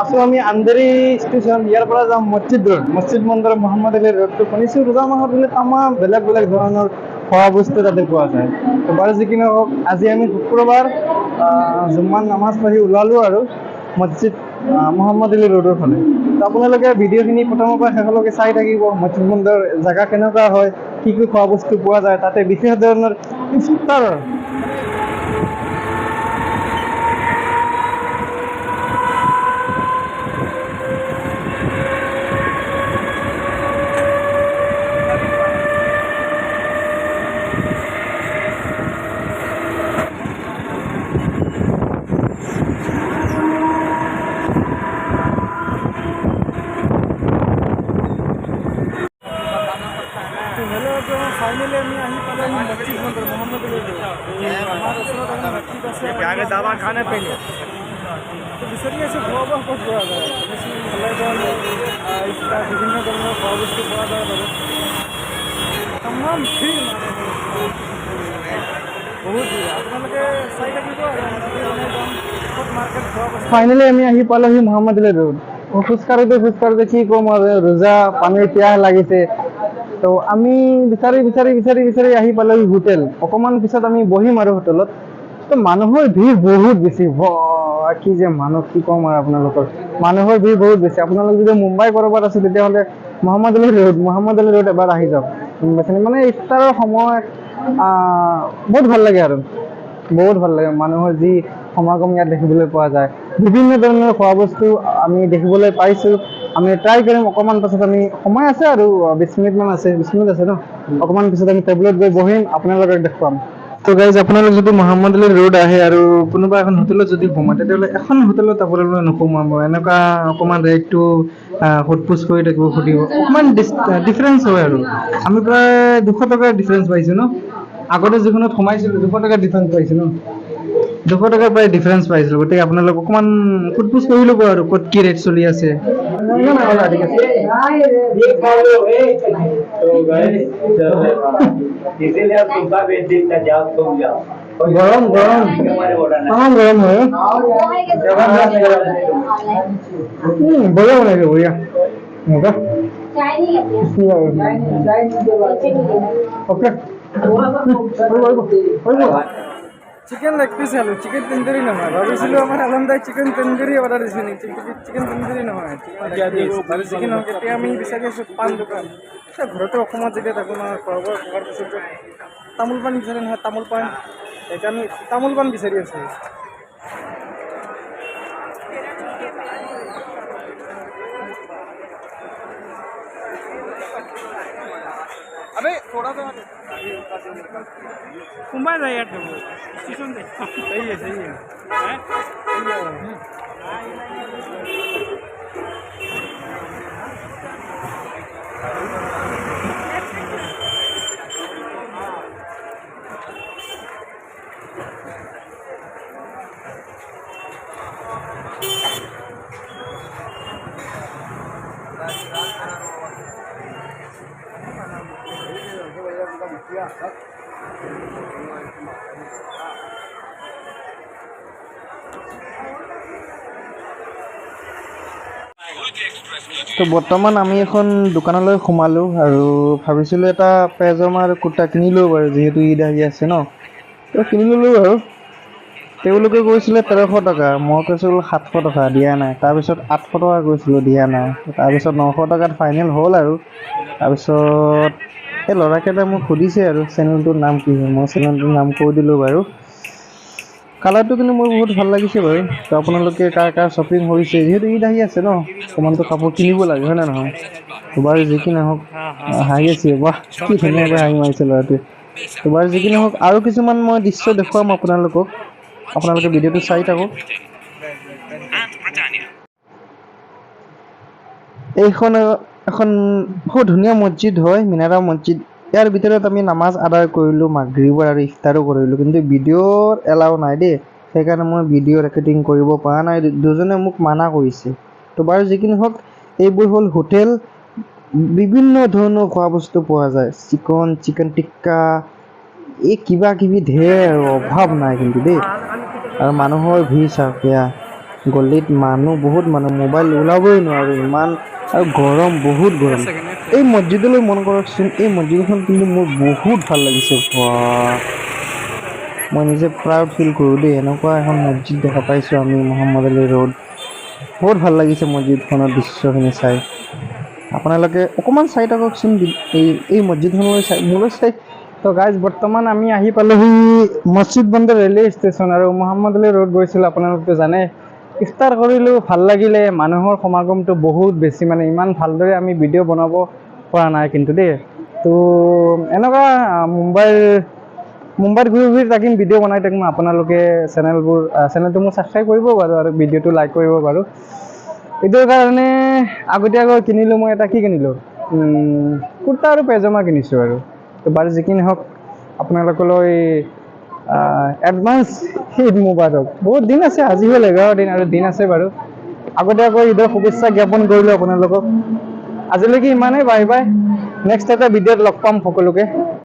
আছো আমি আন্দেৰী ষ্টেচন, ইয়াৰ পৰা যাম মছজিদ ৰোড, মছজিদ মন্দিৰ মহম্মদ আলী ৰোডটো শুনিছোঁ ৰোজা মাহত বোলে তামাম বেলেগ বেলেগ ধৰণৰ খোৱা বস্তু তাতে পোৱা যায়। তো বাৰু যি কি নহওক, আজি আমি শুক্ৰবাৰ জুম্মান নামাজ পঢ়ি ওলালোঁ আৰু মছজিদ মহম্মদ আলী ৰোডৰ ফালে। তো আপোনালোকে ভিডিঅ'খিনি প্ৰথমৰ পৰা শেষলৈকে চাই থাকিব। মছজিদ মন্দিৰৰ জেগা কেনেকুৱা হয়, কি কি খোৱা বস্তু পোৱা যায়, তাতে বিশেষ ধৰণৰ ইফতাৰ ফাইনেলি আমি আহি পালোঁ মছজিদ মন্দিৰ মহম্মদ আলী ৰোড। আমাৰ ওচৰত এখন মছজিদ আছে, আগে দাবা খানে পেলে তো বিচাৰি আছোঁ খোৱা বোৱা ক'ত পোৱা যায়। ভালে ইফতাৰ বিভিন্ন ধৰণৰ খোৱা বস্তু পোৱা যায় বাৰু। তামাম ভিৰ বহুত ভিৰ, আপোনালোকে চাই থাকিব আৰু ফাইনেলি আমি আহি পালোহি মহম্মদ আলী ৰোড। খোজকাঢ়োতে কি ক'ম আৰু, ৰোজা পানীৰ পিয়াহ লাগিছে। তো আমি বিচাৰি আহি পালোহি হোটেল। অকণমান পিছত আমি বহিম আৰু হোটেলত। তো মানুহৰ ভিৰ বহুত বেছি, কি যে মানুহ, কি ক'ম আৰু আপোনালোকৰ, মানুহৰ ভিৰ বহুত বেছি। আপোনালোক যদি মুম্বাই ক'ৰবাত আছে তেতিয়াহ'লে মহম্মদ আলী ৰোড এবাৰ আহি যাওক। মানে ইফতাৰৰ সময় বহুত ভাল লাগে আৰু বহুত ভাল লাগে। মানুহৰ যি সমাগম ইয়াত দেখিবলৈ পোৱা যায়, বিভিন্ন ধৰণৰ খোৱা বস্তু আমি দেখিবলৈ পাইছোঁ। আমি ট্ৰাই কৰিম অকণমান পাছত। আমি সময় আছে আৰু 20 মিনিটমান আছে, 20 মিনিট আছে ন। অকণমান পিছত আমি টেবুলত গৈ বহিম, আপোনালোকক দেখুৱাম। তো গাইজ, আপোনালোক যদি মহম্মদ আলী ৰোড আহে আৰু কোনোবা এখন হোটেলত যদি সোমায়, তেতিয়াহ'লে এখন হোটেলত আপোনালোকে নোসোমাব। এনেকুৱা অকণমান ৰেটটো সোধ পোছ কৰি থাকিব, সুধিব। অকণমান ডিফাৰেঞ্চ হয় আৰু আমি প্ৰায় 200 টকাৰ ডিফাৰেঞ্চ পাইছোঁ ন। আগতে যিখনত সোমাইছিলোঁ 200 টকাৰ ডিফাৰেঞ্চ পাইছোঁ ন, 200 টকাৰ প্ৰায় ডিফাৰেঞ্চ পাইছিলোঁ। গতিকে আপোনালোক অকণমান সোধ পোছ কৰি ল'ব আৰু ক'ত কি ৰেট চলি আছে। গৰম গৰম তামাম গৰম হয়। বঢ়িয়া বনাইছে, বঢ়িয়া মজা। চিকেন লেগ পিচ আলু, চিকেন তন্দুরি নহয়। ভাবিছিলোঁ আমাৰ আলমদাই চিকেন তন্দুৰি অৰ্ডাৰ দিছে নেকি, চিকেন তন্দুৰি নহয়, চিকেন নহয়। এতিয়া আমি বিচাৰি আছোঁ পাণ দোকান। ঘৰতে অসমত যেতিয়া থাকোঁ নহয়, খোৱা বোৱা খোৱাৰ পিছত তামোল পাণ বিচাৰে নহয়, তামোল পাণ। সেইকাৰণে তামোল পাণ বিচাৰি আছোঁ। अबे थोड़ा सा मुंबई जाए यार, स्टेशन से सही है, सही है, তো বৰ্তমান আমি এখন দোকানলৈ সোমালোঁ আৰু ভাবিছিলোঁ এটা পেজামা আৰু কুৰ্তা কিনিলোঁ বাৰু, যিহেতু ঈদ আহি আছে ন। তো কিনি ল'লোঁ আৰু তেওঁলোকে কৈছিলে 1300 টকা, মই কৈছিলোঁ 700 টকা, দিয়া নাই। তাৰপিছত 800 টকা কৈছিলোঁ, দিয়া নাই। তাৰপিছত 900 টকাত ফাইনেল হ'ল আৰু তাৰপিছত এই ল'ৰাকেইটাই মোক সুধিছে আৰু চেনেলটোৰ নাম কি হয়, মই চেনেলটোৰ নাম কৈ দিলোঁ বাৰু। কালাৰটো কিন্তু মোৰ বহুত ভাল লাগিছে বাৰু। তো আপোনালোকে কাৰ শ্বপিং কৰিছে, যিহেতু ঈদ আহি আছে ন, অকণমানতো কাপোৰ কিনিব লাগে, হয় নে নহয়? বাৰু যি কি নহওক, হাঁহি আছে, বাহ কি ধুনীয়াকৈ হাঁহি মাৰিছে ল'ৰাটোৱে। তো বাৰু যি কি নহওক, আৰু কিছুমান মই দৃশ্য দেখুৱাম আপোনালোকক, আপোনালোকে ভিডিঅ'টো চাই থাকক। এইখন এখন বহুত ধুনীয়া মছজিদ হয়, মিনাৰা মছজিদ। ইয়াৰ ভিতৰত আমি নামাজ আদায় কৰিলোঁ, মাগৰিবৰ আৰু ইফতাৰো কৰিলোঁ, কিন্তু ভিডিঅ'ৰ এলাও নাই দেই। সেইকাৰণে মই ভিডিঅ' ৰেকৰ্ডিং কৰিব পৰা নাই, দুজনে মোক মানা কৰিছে। তো বাৰু যি কি নহওক, এইবোৰ হ'ল হোটেল। বিভিন্ন ধৰণৰ খোৱা বস্তু পোৱা যায়, চিকেন টিক্কা, এই কিবা কিবি ঢেৰ, অভাৱ নাই কিন্তু দেই। আৰু মানুহৰ ভিৰ চাওক, সেয়া গলিত মানুহ বহুত মানুহ মোবাইল ওলাবই নোৱাৰো ইমান আৰু গৰম বহুত গৰম এই মছজিদলৈ মন কৰকচোন এই মছজিদখন কিন্তু মোৰ বহুত ভাল লাগিছে বাহ মই নিজে প্ৰাউড ফিল কৰোঁ দেই এনেকুৱা এখন মছজিদ দেখা পাইছোঁ আমি মহম্মদ আলী ৰোড বহুত ভাল লাগিছে মছজিদখনৰ দৃশ্যখিনি চাই আপোনালোকে অকণমান চাই থাককচোন এই মছজিদখনলৈ চাই মোলৈ চাই তো গাইজ বৰ্তমান আমি আহি পালোহি মছজিদ বন্দৰ ৰেলৱে ষ্টেচন আৰু মহম্মদ আলী ৰোড গৈছিলোঁ আপোনালোকতো জানে ষ্টাৰ্ট কৰিলোঁ ভাল লাগিলে মানুহৰ সমাগমটো বহুত বেছি মানে ইমান ভালদৰে আমি ভিডিঅ' বনাব পৰা নাই কিন্তু দেই তো এনেকুৱা মুম্বাইত ঘূৰি ঘূৰি থাকিম ভিডিঅ' বনাই থাকিম আপোনালোকে চেনেলটো মোৰ ছাবস্ক্ৰাইব কৰিব বাৰু আৰু ভিডিঅ'টো লাইক কৰিব বাৰু এইটোৰ কাৰণে আগতীয়াকৈ কিনিলোঁ মই এটা কি কিনিলোঁ কুৰ্তা আৰু পেজামা কিনিছোঁ আৰু তো বাৰু যি কি নহওক আপোনালোকলৈ এডভান্স ঈদ মুবাৰক বহুত দিন আছে আজি হ'ল 11 দিন আৰু দিন আছে বাৰু আগতীয়াকৈ ঈদৰ শুভেচ্ছা জ্ঞাপন কৰিলোঁ আপোনালোকক আজিলৈকে ইমানেই বাই বাই নেক্সট এটা ভিডিঅ'ত লগ পাম সকলোকে